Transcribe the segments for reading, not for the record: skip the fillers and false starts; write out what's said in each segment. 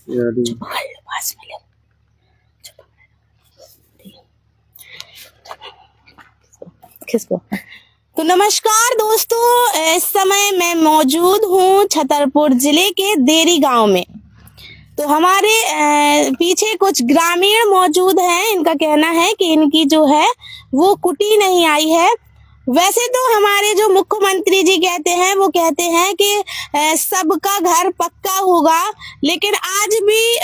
पास में ले। किसको? तो नमस्कार दोस्तों, इस समय मैं मौजूद हूँ छतरपुर जिले के देरी गांव में। तो हमारे पीछे कुछ ग्रामीण मौजूद हैं। इनका कहना है कि इनकी जो है वो कुटी नहीं आई है। वैसे तो हमारे जो मुख्यमंत्री जी कहते हैं वो कहते हैं कि सबका घर पक्का होगा, लेकिन आज भी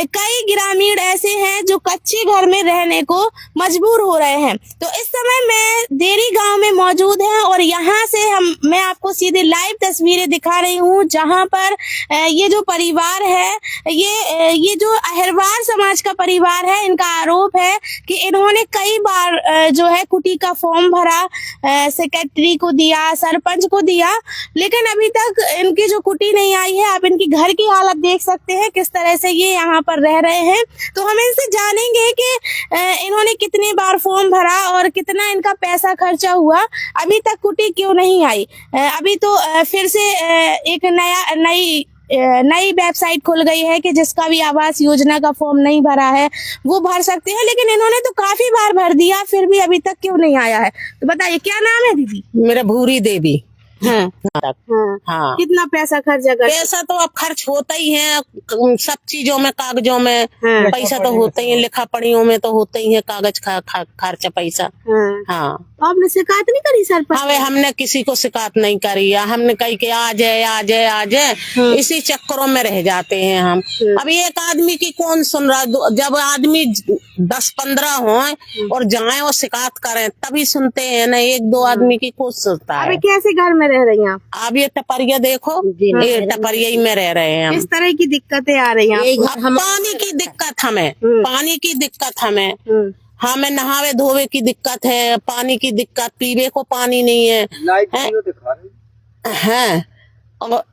कई ग्रामीण ऐसे हैं जो कच्चे घर में रहने को मजबूर हो रहे हैं। तो इस समय मैं देरी गांव में मौजूद है और यहाँ से मैं आपको सीधे लाइव तस्वीरें दिखा रही हूँ, जहाँ पर ये जो परिवार है, ये जो अहिरवार समाज का परिवार है, इनका आरोप है कि इन्होंने कई बार जो है कुटी का फॉर्म भरा, सेक्रेटरी को दिया, सरपंच को दिया, लेकिन अभी तक इनकी जो कुटी नहीं आई है। आप इनकी घर की हालत देख सकते हैं, किस तरह से ये यहाँ पर रह रहे हैं। तो हम इनसे जानेंगे कि इन्होंने कितनी बार फॉर्म भरा और कितना इनका पैसा खर्चा हुआ, अभी तक कुटी क्यों नहीं आई। अभी तो फिर से एक नई वेबसाइट खुल गई है कि जिसका भी आवास योजना का फॉर्म नहीं भरा है वो भर सकते हैं, लेकिन इन्होंने तो काफी बार भर दिया, फिर भी अभी तक क्यों नहीं आया है। तो बताइए, क्या नाम है दीदी? मेरा भूरी देवी। हाँ। हाँ। कितना पैसा खर्चा कर? पैसा तो अब खर्च होता ही है, सब चीजों में, कागजों में पैसा तो होता ही है, लिखा पढ़ियों में तो होता ही है, कागज खर्चा पैसा। हाँ। आपने शिकायत नहीं करी सर पर? हाँ, हमने किसी को शिकायत नहीं करी है। हमने कही कि आ जाए इसी चक्करों में रह जाते हैं हम। अब एक आदमी की कौन सुन रहा? जब आदमी 10-15 हो और जाए और शिकायत करें तभी सुनते हैं ना, 1-2 आदमी की कौन सुनता है। अभी कैसे घर में रह रही हैं आप? अब ये टपरिया देखो, ये टपरिया ही में रह रहे हैं हम। इस तरह की दिक्कतें आ रही हैं। पानी की दिक्कत हमें, पानी की दिक्कत हमें नहावे धोवे की दिक्कत है, पानी की दिक्कत, पीने को पानी नहीं है। हैं और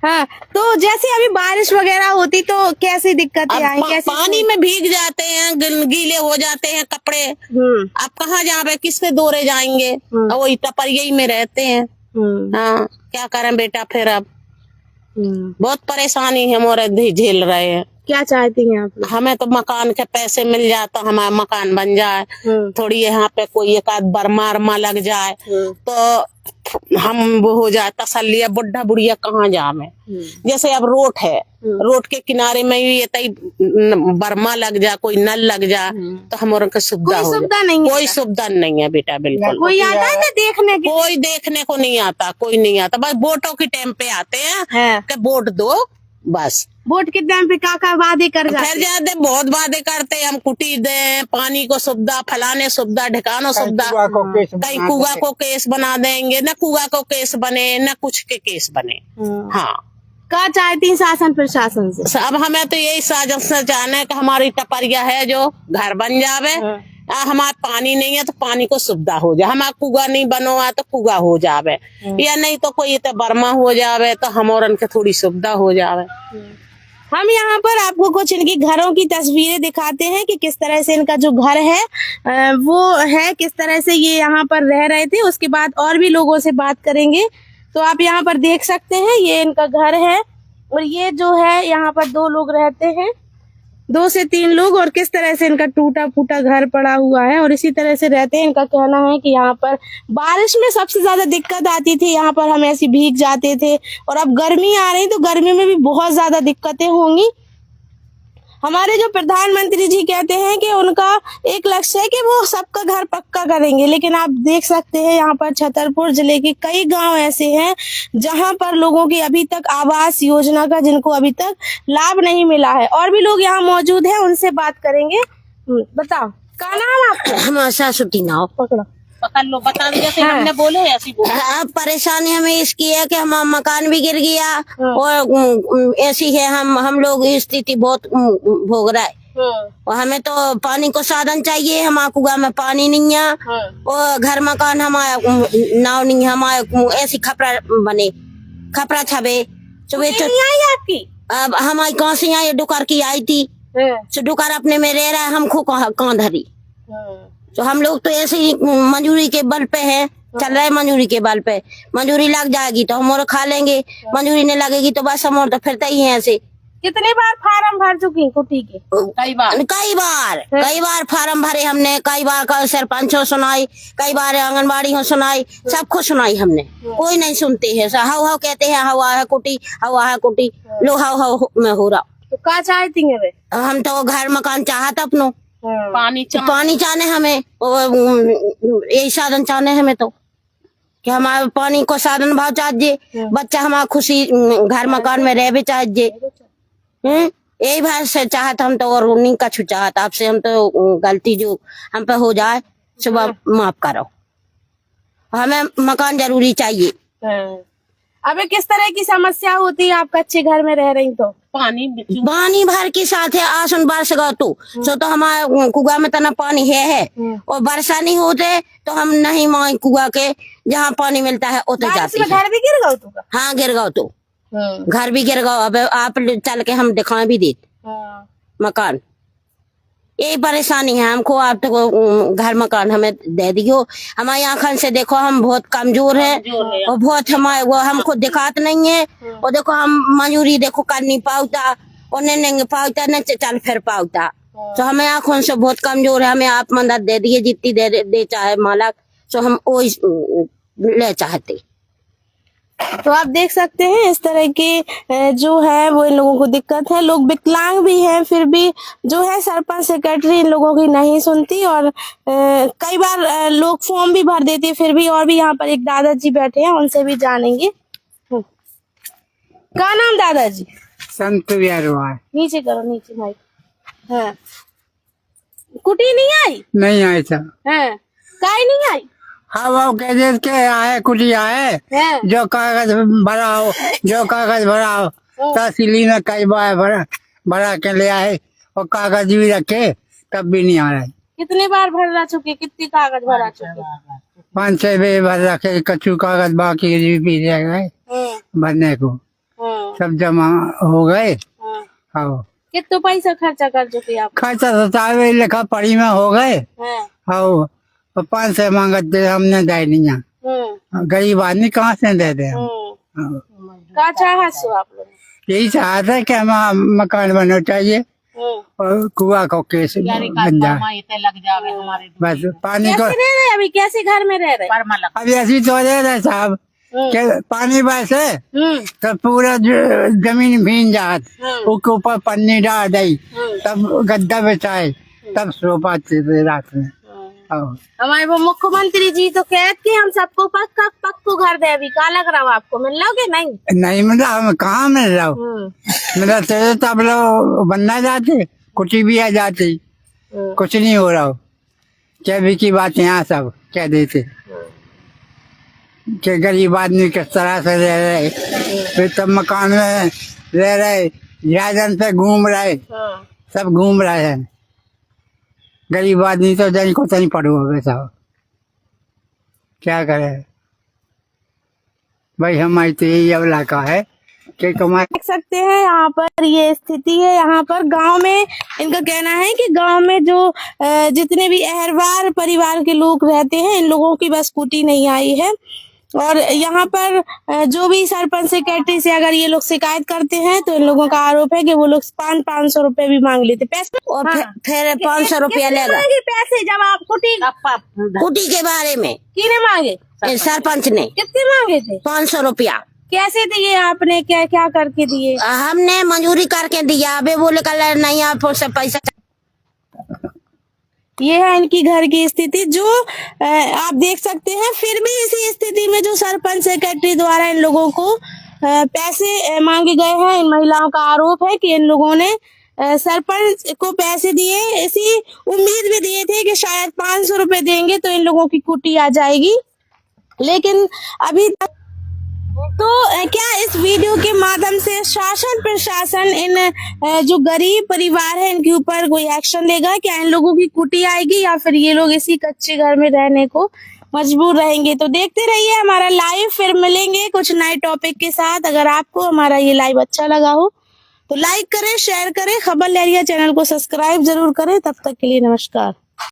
हाँ, तो जैसे अभी बारिश वगैरह होती तो कैसी दिक्कतें आई? कैसे पानी में भीग जाते हैं, गीले हो जाते हैं कपड़े। आप कहाँ जावे, किसके दौरे जाएंगे? वही टपरिया में रहते हैं। हाँ, क्या करें बेटा फिर। अब बहुत परेशानी हम और झेल रहे हैं। क्या चाहती हैं आप? हमें तो मकान के पैसे मिल जाए तो हमारा मकान बन जाए, थोड़ी यहाँ पे कोई एक आध बर्मा लग जाए तो हम वो हो जाए तसल्ली। बुढ़ा बुढ़िया कहाँ जावे? जैसे अब रोड है, रोड के किनारे में ये तई बर्मा लग जाए, कोई नल लग जाए तो हमारे को सुविधा हो जाए। कोई सुविधा नहीं है बेटा, बिल्कुल। कोई आता है ना देखने के? कोई देखने को नहीं आता, कोई नहीं आता। बस वोटों के टाइम पे आते हैं कि वोट दो, बस। वोट के टाइम पे का वादे कर जाते? बहुत वादे करते हैं, हम कुटी दे, पानी को सुविधा, फलाने सुविधा, ढिकानो सुविधा। कहीं कुआ को केस बना देंगे, न कुआ को केस बने, न कुछ के केस बने। हाँ, क्या चाहती शासन प्रशासन से? अब हमें तो यही साजन से चाहना है कि हमारी टपरिया है जो घर बन जावे। हमारा पानी नहीं है तो पानी को सुविधा हो जाए, हमारा कुआ नहीं बनो है तो कुआ हो जावे, या नहीं तो कोई तो बर्मा हो जावे तो हमारन के थोड़ी सुविधा हो जावे। हम यहाँ पर आपको कुछ इनकी घरों की तस्वीरें दिखाते हैं कि किस तरह से इनका जो घर है वो है, किस तरह से ये यहाँ पर रह रहे थे। उसके बाद और भी लोगों से बात करेंगे। तो आप यहाँ पर देख सकते हैं, ये इनका घर है और ये जो है यहाँ पर 2 लोग रहते हैं, 2 से 3 लोग, और किस तरह से इनका टूटा फूटा घर पड़ा हुआ है और इसी तरह से रहते हैं। इनका कहना है कि यहाँ पर बारिश में सबसे ज्यादा दिक्कत आती थी, यहाँ पर हम ऐसे भीग जाते थे, और अब गर्मी आ रही तो गर्मी में भी बहुत ज्यादा दिक्कतें होंगी। हमारे जो प्रधानमंत्री जी कहते हैं कि उनका एक लक्ष्य है कि वो सबका घर पक्का करेंगे, लेकिन आप देख सकते हैं यहाँ पर छतरपुर जिले के कई गांव ऐसे हैं जहां पर लोगों की अभी तक आवास योजना का जिनको अभी तक लाभ नहीं मिला है। और भी लोग यहाँ मौजूद हैं, उनसे बात करेंगे। बताओ, क्या नाम आपका? हमारा सासुटी नाव पकड़ लो, बता दो जैसे हमने बोले ऐसी बोले। अब परेशानी हमें इसकी है कि हमारा मकान भी गिर गया और ऐसी है, हम लोग स्थिति बहुत भोग रहा है और हमें तो पानी को साधन चाहिए। हमारे कुआ में पानी नहीं है और घर मकान हमारा नाव नहीं है, हमारे ऐसी खपरा बने, खपरा छबे सुबह आपकी। अब हमारी कौन सी यहाँ डुकार की आई थी, डुकार अपने में रह रहा है, हमको कहाँ धरी। तो हम लोग तो ऐसे ही मंजूरी के बल पे है चल रहे मंजूरी के बल पे। मंजूरी लग जाएगी तो हम और खा लेंगे, मंजूरी नहीं लगेगी तो बस हम और तो फिरते ही हैं ऐसे। कितनी बार फार्म भर चुकी कुटी के? कई बार फार्म भरे हमने, कई बार का सरपंच हो सुनाई, कई बार आंगनबाड़ी हो सुनाई, सबको सुनाई हमने, कोई नहीं सुनती है। हाउ हाउ कहते हैं, हवा है कुटी, हवा है कुटी, लो हाउ हाउ में हो रहा। तो क्या चाहती है वे? हम तो घर मकान चाहत अपनो, पानी पानी चाहने हमें, यही साधन चाहने हमें तो कि हमारे पानी को साधन भाव चाहिए, बच्चा हमारा खुशी घर मकान में रह भी चाहिए। यही भाव से चाहत हम तो, और उन्हीं का छू चाहत आपसे। हम तो गलती जो हम पे हो जाए सुबह माफ करो, हमें मकान जरूरी चाहिए। अबे किस तरह की समस्या होती है आप कच्चे घर में रह रही तो? पानी भर के साथ है, आसन बरस गो तो हमारे कुआ में तना पानी है और वर्षा नहीं होते तो हम नहीं मांग कुआ के जहाँ पानी मिलता है उतर जाते हैं। घर भी गिर गए तो? हाँ गिर गो तो, घर भी गिर गो। अब आप चल के हम दिखा भी देते मकान। यही परेशानी है हमको, आप तो घर मकान हमें दे दियो। हमारी आंखन से देखो हम बहुत कमजोर है और बहुत हमारे वो हमको दिखात नहीं है। और देखो हम मंजूरी देखो कर नहीं पाता और नहीं पाता न चल फिर पाता, तो हमें आंखों से बहुत कमजोर है। हमें आप मदद दे दिए जितनी दे चाहे मालक, तो हम वही ले चाहते। तो आप देख सकते हैं इस तरह के जो है वो इन लोगों को दिक्कत है। लोग विकलांग भी हैं, फिर भी जो है सरपंच सेक्रेटरी इन लोगों की नहीं सुनती और कई बार लोग फॉर्म भी भर देते हैं फिर भी। और भी यहाँ पर एक दादाजी बैठे हैं, उनसे भी जानेंगे। क्या नाम दादाजी? संत बिहार। नीचे करो, नीचे भाई। हाँ, कुटी नहीं आई? नहीं आए था। हाँ, काहे नहीं आई? हाँ वो गैजेट के आए, कुटी आए, हाँ, जो कागज भराओ, जो कागज भराओ तहसीली में कई बार भरा के ले आए और कागज भी रखे तब भी नहीं आ रहे। कितने बार भरा चुके? कितने कागज भरा चुके? 5-6 बार भर रखे, कच्चू कागज बाकी भी रह गए भरने को, सब जमा हो गए। हाँ कितना पैसा खर्चा कर चुके आप? खर्चा तो सारे लिखा पढ़ी में हो गए। हाँ 500 मांगते हमने दे नहीं, गरीब आदमी कहाँ से दे दे हम। क्या चाहत सो आप लोग? यही चाहते है कि हमें मकान बनना चाहिए और कुआ को केस बन जाए, बस पानी को। कैसे रह रहे अभी? कैसे घर में रह रहे? अभी ऐसी तो रह रहे साहब कि पानी बरसे तो पूरा जमीन भीन जात, उसके ऊपर पन्नी डाल दी, तब गद्दा बिछाए, तब सो पाते थे रात में। हमारे वो मुख्यमंत्री जी तो कहते कि हम सबको पक्को घर दे। अभी क्या लग रहा हो आपको, मिल लोगे? नहीं मिला, हम कहाँ मिल रहा हूँ, मेरा तेरे तब लोग बनना जाते, कुछ भी आ जाती, कुछ नहीं हो रहा हो। क्या भी की बात यहाँ सब कह देते कि गरीब आदमी किस तरह से रह रहे, फिर तब मकान में रह रहे, झाजन पे घूम रहे, सब घूम रहे हैं। गरीब आदमी तो जन को नहीं पड़ो साहब, क्या करे भाई। हमारी तो यही अवला का है कि कमाई। देख सकते हैं यहाँ पर ये स्थिति है। यहाँ पर गांव में इनका कहना है कि गांव में जो जितने भी अहरवार परिवार के लोग रहते हैं, इन लोगों की बस स्कूटी नहीं आई है। और यहाँ पर जो भी सरपंच सेक्रेटरी से अगर ये लोग शिकायत करते हैं तो इन लोगों का आरोप है कि वो लोग 500 रुपए भी मांग लेते पैसे। और फिर 500 रुपया लेगा पैसे जब आप कुटी के बारे में। किने मांगे? सरपंच ने। कितने मांगे थे? 500 रुपया। कैसे दिए आपने? क्या क्या करके दिए? हमने मंजूरी करके दिया। अबे बोले कल नहीं आप पैसा। ये है इनकी घर की स्थिति जो आप देख सकते हैं। फिर भी इसी स्थिति में जो सरपंच सेक्रेटरी द्वारा इन लोगों को पैसे मांगे गए हैं, इन महिलाओं का आरोप है कि इन लोगों ने सरपंच को पैसे दिए, ऐसी उम्मीद भी दिए थे कि शायद 500 रुपए देंगे तो इन लोगों की कुटी आ जाएगी, लेकिन अभी तक। तो क्या इस वीडियो के माध्यम से शासन प्रशासन इन जो गरीब परिवार है इनके ऊपर कोई एक्शन लेगा? क्या इन लोगों की कुटी आएगी या फिर ये लोग इसी कच्चे घर में रहने को मजबूर रहेंगे? तो देखते रहिए हमारा लाइव, फिर मिलेंगे कुछ नए टॉपिक के साथ। अगर आपको हमारा ये लाइव अच्छा लगा हो तो लाइक करें, शेयर करें, खबर लहरिया चैनल को सब्सक्राइब जरूर करें। तब तक के लिए नमस्कार।